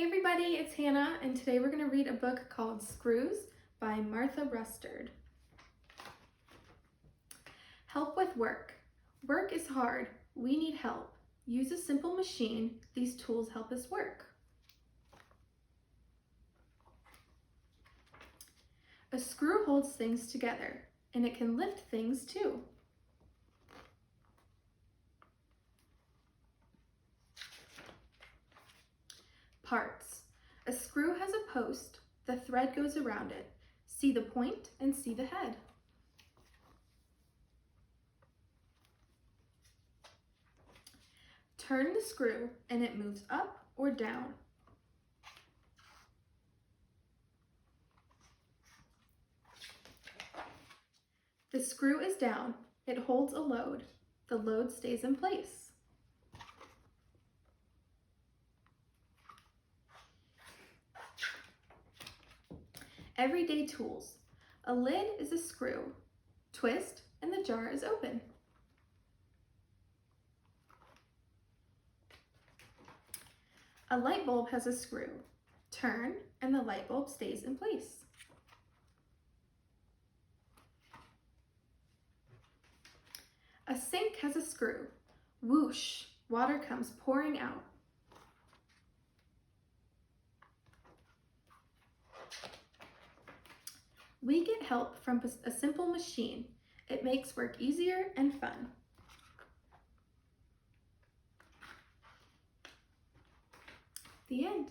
Hey everybody, it's Hannah, and today we're going to read a book called Screws by Martha Rustad. Help with work. Work is hard. We need help. Use a simple machine. These tools help us work. A screw holds things together, and it can lift things too. Parts. A screw has a post. The thread goes around it. See the point and see the head. Turn the screw and it moves up or down. The screw is down. It holds a load. The load stays in place. Everyday tools. A lid is a screw. Twist and the jar is open. A light bulb has a screw. Turn and the light bulb stays in place. A sink has a screw. Whoosh, water comes pouring out. We get help from a simple machine. It makes work easier and fun. The end.